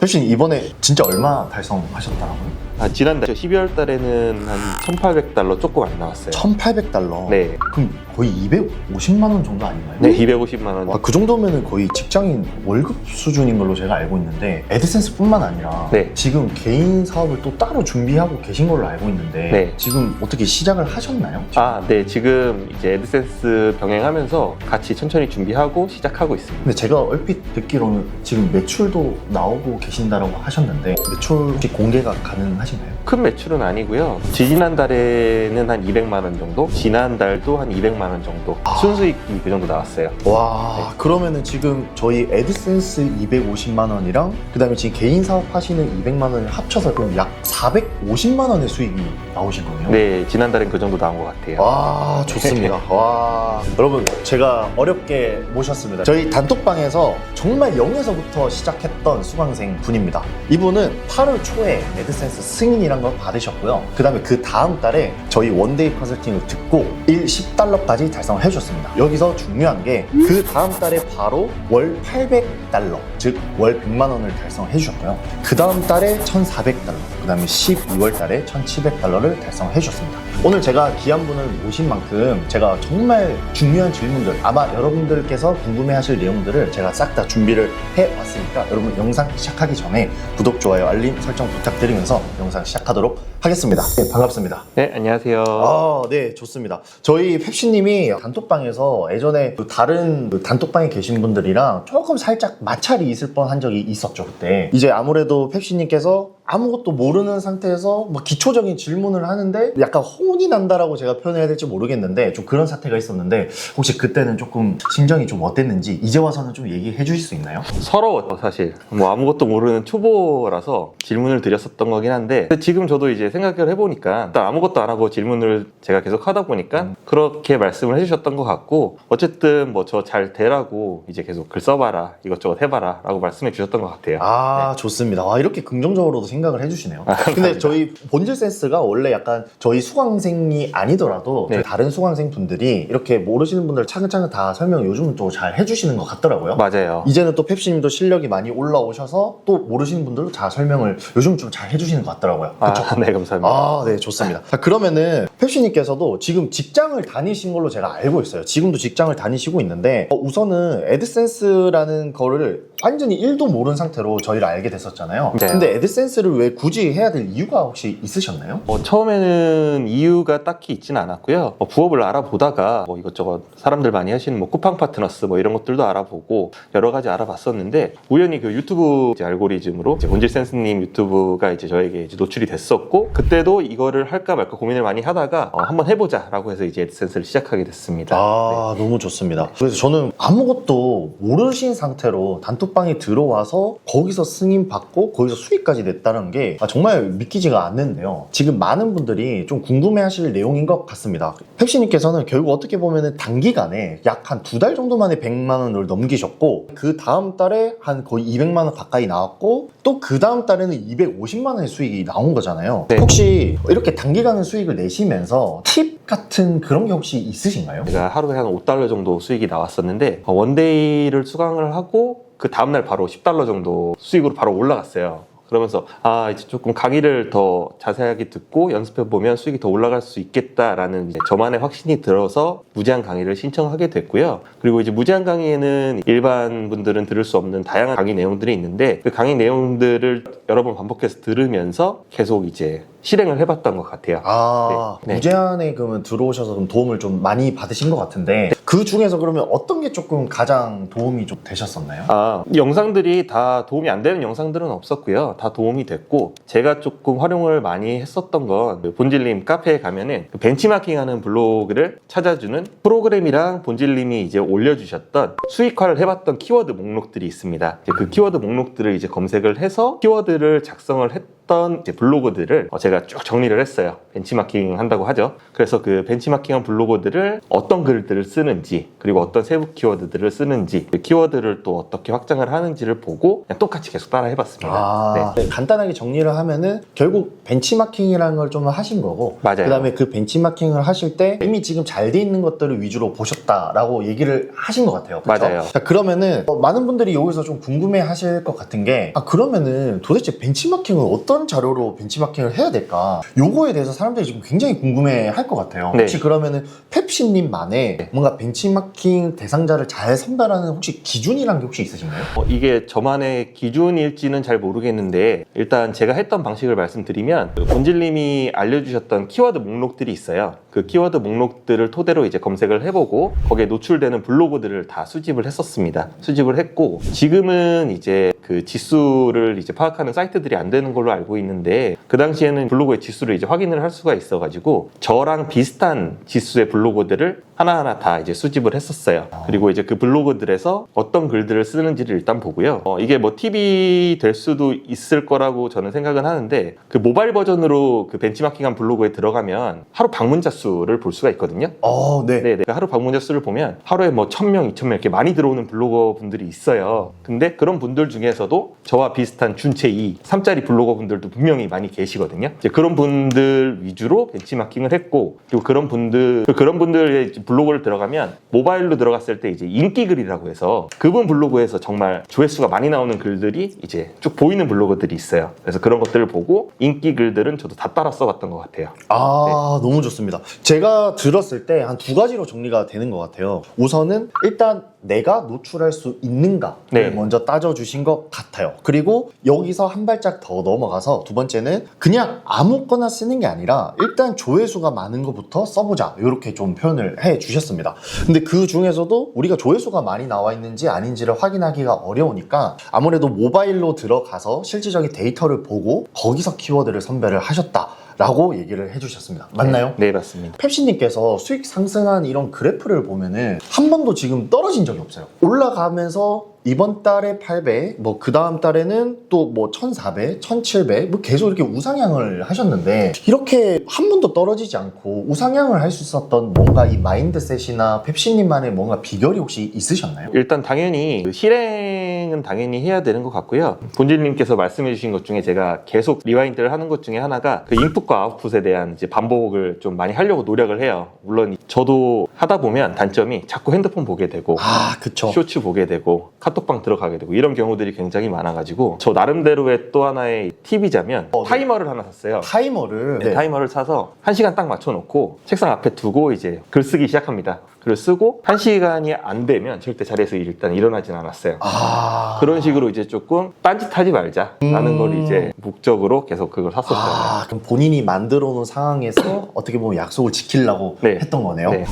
펩시님 이번에 진짜 얼마 달성하셨더라고요? 지난달 12월 달에는 한 1,800달러 조금 안 나왔어요. 1,800달러? 네. 그럼 거의 250만 원 정도 아닌가요? 네, 250만 원. 그 정도면은 거의 직장인 월급 수준인 걸로 제가 알고 있는데 애드센스뿐만 아니라 네. 지금 개인 사업을 또 따로 준비하고 계신 걸로 알고 있는데 네. 지금 어떻게 시작을 하셨나요? 네. 지금 이제 애드센스 병행하면서 같이 천천히 준비하고 시작하고 있습니다. 근데 제가 얼핏 듣기로는 지금 매출도 나오고 계신다라고 하셨는데 매출 혹시 공개가 가능하신가요? 큰 매출은 아니고요. 지난달에는 한 200만 원 정도, 지난달도 한 200만 원 정도, 순수익이 그 정도 나왔어요. 와, 네. 그러면은 지금 저희 애드센스 250만 원이랑 그 다음에 지금 개인 사업 하시는 200만 원을 합쳐서 그럼 약 450만 원의 수익이 나오신 거네요? 네, 지난달엔 그 정도 나온 것 같아요. 와, 좋습니다. 와, 여러분 제가 어렵게 모셨습니다. 저희 단톡방에서 정말 0에서부터 시작했던 수강생 분입니다. 이분은 8월 초에 애드센스 승인이란 걸 받으셨고요. 그 다음에 그 다음 달에 저희 원데이 컨설팅을 듣고 10달러까지 달성을 해주셨습니다. 여기서 중요한 게 그 다음 달에 바로 월 800달러, 즉 월 100만 원을 달성해 주셨고요. 그 다음 달에 1,400달러, 그 다음에 12월 달에 1,700달러를 달성해 주셨습니다. 오늘 제가 귀한 분을 모신 만큼 제가 정말 중요한 질문들, 아마 여러분들께서 궁금해하실 내용들을 제가 싹 다 준비를 해왔으니까 여러분 영상 시작하기 전에 구독, 좋아요, 알림 설정 부탁드리면서 영상 시작하도록 하겠습니다. 네, 반갑습니다. 네, 안녕하세요. 네, 좋습니다. 저희 펩시님이 단톡방에서 예전에 다른 단톡방에 계신 분들이랑 조금 살짝 마찰이 있을 뻔한 적이 있었죠, 그때. 이제 아무래도 펩시님께서 아무것도 모르는 상태에서 뭐 기초적인 질문을 하는데 약간 혼이 난다라고 제가 표현해야 될지 모르겠는데 좀 그런 사태가 있었는데 혹시 그때는 조금 심정이 좀 어땠는지 이제 와서는 좀 얘기해 주실 수 있나요? 서러웠죠, 사실. 뭐 아무것도 모르는 초보라서 질문을 드렸었던 거긴 한데 지금 저도 이제 생각을 해보니까 일단 아무것도 안 하고 질문을 제가 계속 하다 보니까 그렇게 말씀을 해주셨던 것 같고 어쨌든 뭐 저 잘 되라고 이제 계속 글 써봐라, 이것저것 해봐라 라고 말씀해 주셨던 것 같아요. 네. 좋습니다. 이렇게 긍정적으로도 생각을 해주시네요. 근데 감사합니다. 저희 본질 센스가 원래 약간 저희 수강생이 아니더라도 네. 다른 수강생 분들이 이렇게 모르시는 분들 차근차근 다 설명을 요즘은 또 잘 해주시는 것 같더라고요. 맞아요. 이제는 또 펩시님도 실력이 많이 올라오셔서 또 모르시는 분들도 다 설명을 요즘 좀 잘 해주시는 것 같더라고요. 그렇죠? 네, 감사합니다. 네, 좋습니다. 자, 그러면은 펩시님께서도 지금 직장을 다니신 걸로 제가 알고 있어요. 지금도 직장을 다니시고 있는데 우선은 애드센스라는 거를 완전히 1도 모르는 상태로 저희를 알게 됐었잖아요. 네. 근데 애드센스를 왜 굳이 해야 될 이유가 혹시 있으셨나요? 처음에는 이유가 딱히 있지는 않았고요. 부업을 알아보다가 뭐 이것저것 사람들 많이 하시는 뭐 쿠팡 파트너스 뭐 이런 것들도 알아보고 여러 가지 알아봤었는데 우연히 그 유튜브 이제 알고리즘으로 이제 본질 센스님 유튜브가 이제 저에게 이제 노출이 됐었고 그때도 이거를 할까 말까 고민을 많이 하다가 한번 해보자라고 해서 이제 애드센스를 시작하게 됐습니다. 너무 좋습니다. 그래서 저는 아무것도 모르신 상태로 단톡방에 들어와서 거기서 승인 받고 거기서 수익까지 냈다는 게 정말 믿기지가 않는데요. 지금 많은 분들이 좀 궁금해하실 내용인 것 같습니다. 펩시님께서는 결국 어떻게 보면 단기간에 약 한 2달 정도 만에 100만 원을 넘기셨고 그 다음 달에 한 거의 200만 원 가까이 나왔고 또 그 다음 달에는 250만 원의 수익이 나온 거잖아요. 네. 혹시 이렇게 단기간에 수익을 내시면서 팁 같은 그런 게 혹시 있으신가요? 제가 하루에 한 5달러 정도 수익이 나왔었는데 원데이를 수강을 하고 그 다음날 바로 10달러 정도 수익으로 바로 올라갔어요. 그러면서 이제 조금 강의를 더 자세하게 듣고 연습해 보면 수익이 더 올라갈 수 있겠다라는 이제 저만의 확신이 들어서 무제한 강의를 신청하게 됐고요. 그리고 이제 무제한 강의에는 일반 분들은 들을 수 없는 다양한 강의 내용들이 있는데 그 강의 내용들을 여러 번 반복해서 들으면서 계속 이제 실행을 해봤던 것 같아요. 네. 무제한에 그러면 들어오셔서 좀 도움을 좀 많이 받으신 것 같은데 그 중에서 그러면 어떤 게 조금 가장 도움이 좀 되셨었나요? 영상들이 다 도움이 안 되는 영상들은 없었고요. 다 도움이 됐고 제가 조금 활용을 많이 했었던 건 본질님 카페에 가면은 벤치마킹하는 블로그를 찾아주는 프로그램이랑 본질님이 이제 올려주셨던 수익화를 해봤던 키워드 목록들이 있습니다. 그 키워드 목록들을 이제 검색을 해서 키워드를 작성을 했던 이제 블로거들을 제가 쭉 정리를 했어요. 벤치마킹 한다고 하죠. 그래서 그 벤치마킹한 블로거들을 어떤 글들을 쓰는지, 그리고 어떤 세부 키워드들을 쓰는지, 그 키워드를 또 어떻게 확장을 하는지를 보고 그냥 똑같이 계속 따라 해봤습니다. 네, 간단하게 정리를 하면은 결국 벤치마킹이라는 걸 좀 하신 거고, 맞아요. 그다음에 그 벤치마킹을 하실 때 이미 지금 잘 돼 있는 것들을 위주로 보셨다라고 얘기를 하신 것 같아요. 그쵸? 맞아요. 자, 그러면은 많은 분들이 여기서 좀 궁금해하실 것 같은 게, 그러면은 도대체 벤치마킹을 어떤 자료로 벤치마킹을 해야 될까? 요거에 대해서 사람들이 지금 굉장히 궁금해할 것 같아요. 네. 혹시 그러면은 펩시님만의 뭔가 벤치마킹 대상자를 잘 선별하는 혹시 기준이란 게 혹시 있으신가요? 이게 저만의 기준일지는 잘 모르겠는데, 일단 제가 했던 방식을 말씀드리면, 본질님이 알려주셨던 키워드 목록들이 있어요. 그 키워드 목록들을 토대로 이제 검색을 해보고 거기에 노출되는 블로그들을 다 수집을 했었습니다. 수집을 했고, 지금은 이제 그 지수를 이제 파악하는 사이트들이 안 되는 걸로 알고 있는데, 그 당시에는 블로그의 지수를 이제 확인을 할 수가 있어가지고 저랑 비슷한 지수의 블로그들을 하나하나 다 이제 수집을 했었어요. 그리고 이제 그 블로그들에서 어떤 글들을 쓰는지를 일단 보고요. 이게 뭐 팁이 될 수도 있을 거라고 저는 생각은 하는데, 그 모바일 버전으로 그 벤치마킹한 블로그에 들어가면 하루 방문자 수를 볼 수가 있거든요. 네. 네네. 하루 방문자 수를 보면 하루에 뭐 1000명, 2000명 이렇게 많이 들어오는 블로거 분들이 있어요. 근데 그런 분들 중에서도 저와 비슷한 준체 2, 3짜리 블로거 분들도 분명히 많이 계시거든요. 이제 그런 분들 위주로 벤치마킹을 했고, 그리고 그런 분들의 블로그를 들어가면 모바일로 들어갔을 때 이제 인기 글이라고 해서 그분 블로그에서 정말 조회수가 많이 나오는 글들이 이제 쭉 보이는 블로그들이 있어요. 그래서 그런 것들을 보고 인기 글들은 저도 다 따라 써봤던 것 같아요. 너무 좋습니다. 제가 들었을 때 한 두 가지로 정리가 되는 것 같아요. 우선은 일단 내가 노출할 수 있는가를 네. 먼저 따져주신 것 같아요. 그리고 여기서 한 발짝 더 넘어가서 두 번째는 그냥 아무거나 쓰는 게 아니라 일단 조회수가 많은 것부터 써보자, 이렇게 좀 표현을 해 주셨습니다. 근데 그 중에서도 우리가 조회수가 많이 나와 있는지 아닌지를 확인하기가 어려우니까 아무래도 모바일로 들어가서 실질적인 데이터를 보고 거기서 키워드를 선별을 하셨다 라고 얘기를 해주셨습니다. 맞나요? 네, 맞습니다. 펩시님께서 수익 상승한 이런 그래프를 보면은 한 번도 지금 떨어진 적이 없어요. 올라가면서 이번 달에 8배, 뭐 그 다음 달에는 또 뭐 1400, 1700, 뭐 계속 이렇게 우상향을 하셨는데, 이렇게 한 번도 떨어지지 않고 우상향을 할 수 있었던 뭔가 이 마인드셋이나 펩시님만의 뭔가 비결이 혹시 있으셨나요? 일단 당연히 그 실행은 당연히 해야 되는 것 같고요. 본질님께서 말씀해 주신 것 중에 제가 계속 리와인드를 하는 것 중에 하나가 그 인풋과 아웃풋에 대한 이제 반복을 좀 많이 하려고 노력을 해요. 물론 저도 하다 보면 단점이 자꾸 핸드폰 보게 되고, 그쵸. 쇼츠 보게 되고, 카톡방 들어가게 되고, 이런 경우들이 굉장히 많아가지고 저 나름대로의 또 하나의 팁이자면 타이머를 하나 샀어요. 타이머를? 네, 타이머를 사서 1시간 딱 맞춰놓고 책상 앞에 두고 이제 글 쓰기 시작합니다. 글을 쓰고 1시간이 안 되면 절대 자리에서 일단 일어나진 않았어요. 그런 식으로 이제 조금 딴짓하지 말자라는 걸 이제 목적으로 계속 그걸 샀었어요. 그럼 본인이 만들어 놓은 상황에서 어떻게 보면 약속을 지키려고 네. 했던 거네요. 네.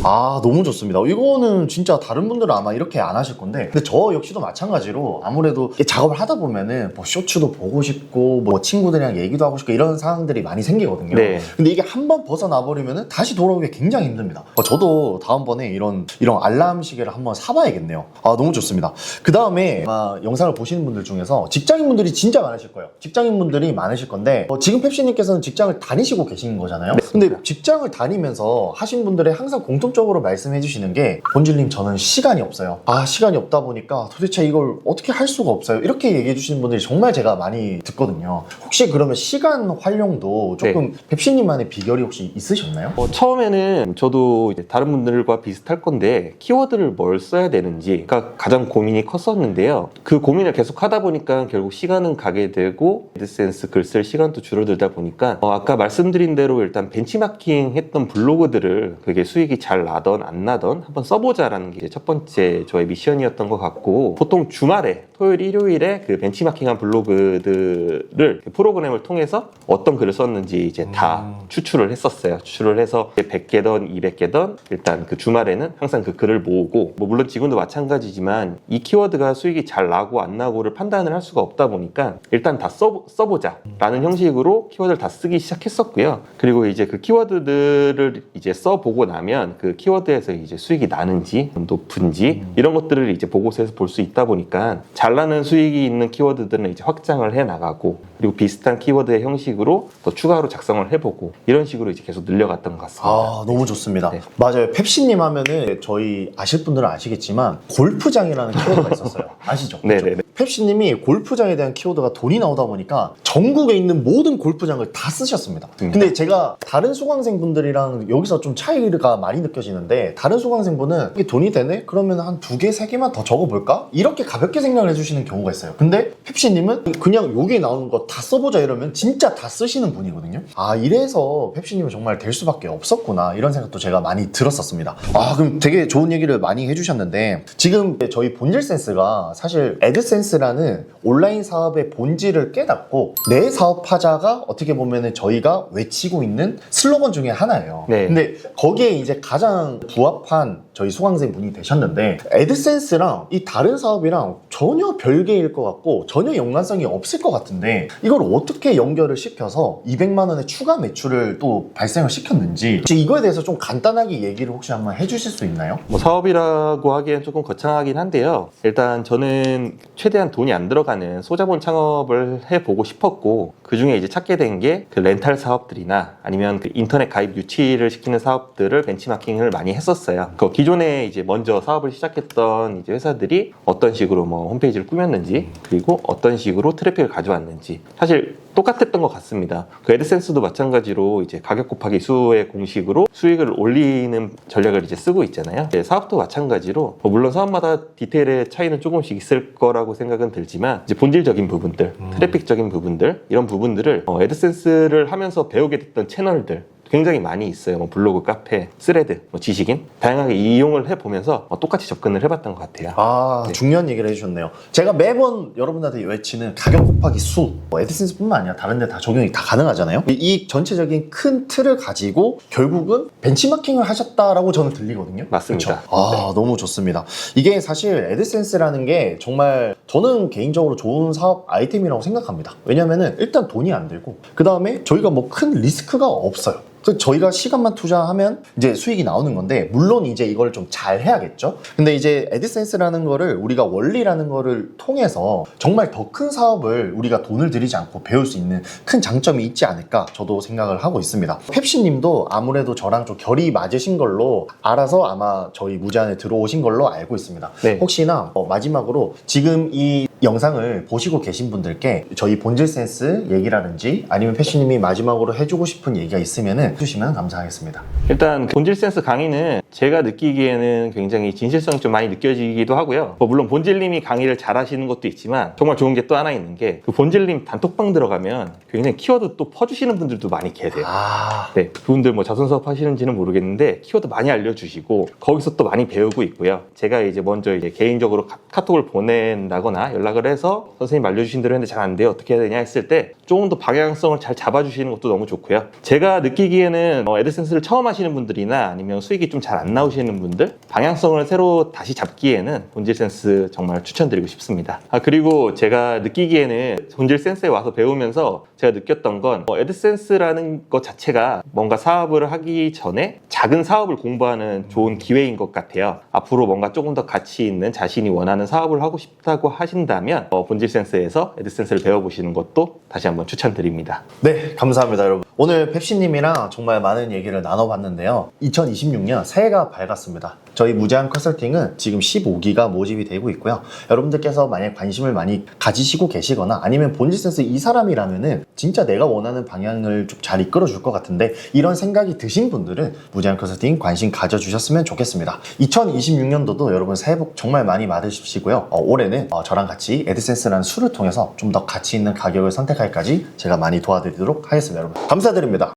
너무 좋습니다. 이거는 진짜 다른 분들은 아마 이렇게 안 하실 건데, 근데 저 역시도 마찬가지로 아무래도 작업을 하다 보면은 뭐 쇼츠도 보고 싶고 뭐 친구들이랑 얘기도 하고 싶고 이런 상황들이 많이 생기거든요. 네. 근데 이게 한번 벗어나 버리면은 다시 돌아오기 굉장히 힘듭니다. 저도 다음번에 이런 알람 시계를 한번 사봐야겠네요. 너무 좋습니다. 그 다음에 영상을 보시는 분들 중에서 직장인분들이 진짜 많으실 거예요. 직장인분들이 많으실 건데, 지금 펩시님께서는 직장을 다니시고 계시는 거잖아요. 근데 직장을 다니면서 하신 분들의 항상 공통적으로 말씀해 주시는 게, 본질님 저는 시간이 없어요. 시간이 없다 보니까 도대체 이걸 어떻게 할 수가 없어요. 이렇게 얘기해 주시는 분들이 정말 제가 많이 듣거든요. 혹시 그러면 시간 활용도 조금 펩시님만의 비결이 혹시 있으셨나요? 처음에는 저도 이제 다른 분들과 비슷할 건데 키워드를 뭘 써야 되는지가 가장 고민이 컸었는데요. 그 고민을 계속 하다 보니까 결국 시간은 가게 되고 애드센스 글 쓸 시간도 줄어들다 보니까 아까 말씀드린 대로 일단 벤치마킹 했던 블로그들을 그게 수익이 잘 나던 안 나던 한번 써보자라는 게 첫 번째 저의 미션이었던 것 같고, 보통 주말에 토요일, 일요일에 그 벤치마킹한 블로그들을 프로그램을 통해서 어떤 글을 썼는지 이제 다 추출을 했었어요. 추출을 해서 100개던 200개던 일단 그 주말에는 항상 그 글을 모으고, 물론 지금도 마찬가지지만 이 키워드가 수익이 잘 나고 안 나고를 판단을 할 수가 없다 보니까 일단 다 써보자 라는 형식으로 키워드를 다 쓰기 시작했었고요. 그리고 이제 그 키워드들을 이제 써보고 나면 그 키워드에서 이제 수익이 나는지 높은지 이런 것들을 이제 보고서에서 볼 수 있다 보니까 잘 나는 수익이 있는 키워드들은 이제 확장을 해 나가고, 그리고 비슷한 키워드의 형식으로 더 추가로 작성을 해보고, 이런 식으로 이제 계속 늘려갔던 것 같습니다. 아, 너무 좋습니다. 네. 맞아요. 펩시님 하면은 저희 아실 분들은 아시겠지만 골프장이라는 키워드가 있었어요. 아시죠? 네네네. 펩시님이 골프장에 대한 키워드가 돈이 나오다 보니까 전국에 있는 모든 골프장을 다 쓰셨습니다. 근데 제가 다른 수강생 분들이랑 여기서 좀 차이가 많이 느껴지는데, 다른 수강생 분은 이게 돈이 되네? 그러면 한 2개, 3개만 더 적어볼까? 이렇게 가볍게 생각을 해주시는 경우가 있어요. 근데 펩시님은 그냥 여기에 나오는 거 다 써보자 이러면 진짜 다 쓰시는 분이거든요. 아, 이래서 펩시님은 정말 될 수밖에 없었구나, 이런 생각도 제가 많이 들었었습니다. 아, 그럼 되게 좋은 얘기를 많이 해주셨는데, 지금 저희 본질센스가 사실 애드센스라는 온라인 사업의 본질을 깨닫고 내 사업하자가 어떻게 보면은 저희가 외치고 있는 슬로건 중에 하나예요. 네. 근데 거기에 이제 가장 부합한 저희 수강생 분이 되셨는데, 애드센스랑 이 다른 사업이랑 전혀 별개일 것 같고 전혀 연관성이 없을 것 같은데, 이걸 어떻게 연결을 시켜서 200만 원의 추가 매출을 또 발생을 시켰는지, 혹시 이거에 대해서 좀 간단하게 얘기를 혹시 한번 해주실 수 있나요? 뭐 사업이라고 하기엔 조금 거창하긴 한데요. 일단 저는 최대한 돈이 안 들어가는 소자본 창업을 해보고 싶었고, 그 중에 이제 찾게 된 게 그 렌탈 사업들이나 아니면 그 인터넷 가입 유치를 시키는 사업들을 벤치마킹을 많이 했었어요. 그 기존에 이제 먼저 사업을 시작했던 이제 회사들이 어떤 식으로 뭐 홈페이지를 꾸몄는지, 그리고 어떤 식으로 트래픽을 가져왔는지 사실 똑같았던 것 같습니다. 그 애드센스도 마찬가지로 이제 가격 곱하기 수의 공식으로 수익을 올리는 전략을 이제 쓰고 있잖아요. 사업도 마찬가지로 물론 사업마다 디테일의 차이는 조금씩 있을 거라고 생각은 들지만, 이제 본질적인 부분들, 트래픽적인 부분들, 이런 부분들을 애드센스를 하면서 배우게 됐던 채널들 굉장히 많이 있어요. 뭐 블로그, 카페, 스레드, 뭐 지식인 다양하게 이용을 해보면서 똑같이 접근을 해봤던 것 같아요. 아, 네. 중요한 얘기를 해주셨네요. 제가 매번 여러분한테 외치는 가격 곱하기 수, 뭐 애드센스뿐만 아니라 다른 데 다 적용이 다 가능하잖아요. 이 전체적인 큰 틀을 가지고 결국은 벤치마킹을 하셨다라고 저는 들리거든요. 맞습니다. 그쵸? 아, 너무 좋습니다. 이게 사실 애드센스라는 게 정말 저는 개인적으로 좋은 사업 아이템이라고 생각합니다. 왜냐면은 일단 돈이 안 들고, 그 다음에 저희가 뭐 큰 리스크가 없어요. 그 저희가 시간만 투자하면 이제 수익이 나오는 건데, 물론 이제 이걸 좀 잘 해야겠죠. 근데 이제 애드센스라는 거를 우리가 원리라는 거를 통해서 정말 더 큰 사업을 우리가 돈을 들이지 않고 배울 수 있는 큰 장점이 있지 않을까 저도 생각을 하고 있습니다. 펩시님도 아무래도 저랑 좀 결이 맞으신 걸로 알아서 아마 저희 무제한에 들어오신 걸로 알고 있습니다. 네. 혹시나 마지막으로 지금 이 영상을 보시고 계신 분들께 저희 본질센스 얘기라든지 아니면 펩시님이 마지막으로 해주고 싶은 얘기가 있으면은 해주시면 감사하겠습니다. 일단 본질센스 강의는 제가 느끼기에는 굉장히 진실성이 좀 많이 느껴지기도 하고요. 뭐 물론 본질님이 강의를 잘 하시는 것도 있지만, 정말 좋은 게 또 하나 있는 게 그 본질님 단톡방 들어가면 굉장히 키워드 또 퍼주시는 분들도 많이 계세요. 네, 그분들 뭐 자선사업 하시는지는 모르겠는데 키워드 많이 알려주시고 거기서 또 많이 배우고 있고요. 제가 이제 먼저 이제 개인적으로 카톡을 보낸다거나 연락을 해서 선생님 알려주신 대로 했는데 잘 안 돼요, 어떻게 해야 되냐 했을 때 조금 더 방향성을 잘 잡아주시는 것도 너무 좋고요. 제가 느끼기에는 애드센스를 처음 하시는 분들이나 아니면 수익이 좀 잘 안 나오시는 분들, 방향성을 새로 다시 잡기에는 본질센스 정말 추천드리고 싶습니다. 그리고 제가 느끼기에는 본질센스에 와서 배우면서 제가 느꼈던 건 애드센스라는 것 자체가 뭔가 사업을 하기 전에 작은 사업을 공부하는 좋은 기회인 것 같아요. 앞으로 뭔가 조금 더 가치 있는 자신이 원하는 사업을 하고 싶다고 하신다면 본질센스에서 애드센스를 배워보시는 것도 다시 한번 추천드립니다. 네, 감사합니다, 여러분. 오늘 펩시님이랑 정말 많은 얘기를 나눠봤는데요. 2026년 새해가 밝았습니다. 저희 무제한 컨설팅은 지금 15기가 모집이 되고 있고요. 여러분들께서 만약 관심을 많이 가지시고 계시거나 아니면 본질센스 이 사람이라면은 진짜 내가 원하는 방향을 좀 잘 이끌어 줄 것 같은데, 이런 생각이 드신 분들은 무제한 컨설팅 관심 가져주셨으면 좋겠습니다. 2026년도도 여러분 새해 복 정말 많이 받으십시고요. 올해는 저랑 같이 애드센스라는 수를 통해서 좀 더 가치 있는 가격을 선택할까지 제가 많이 도와드리도록 하겠습니다. 여러분 감사드립니다.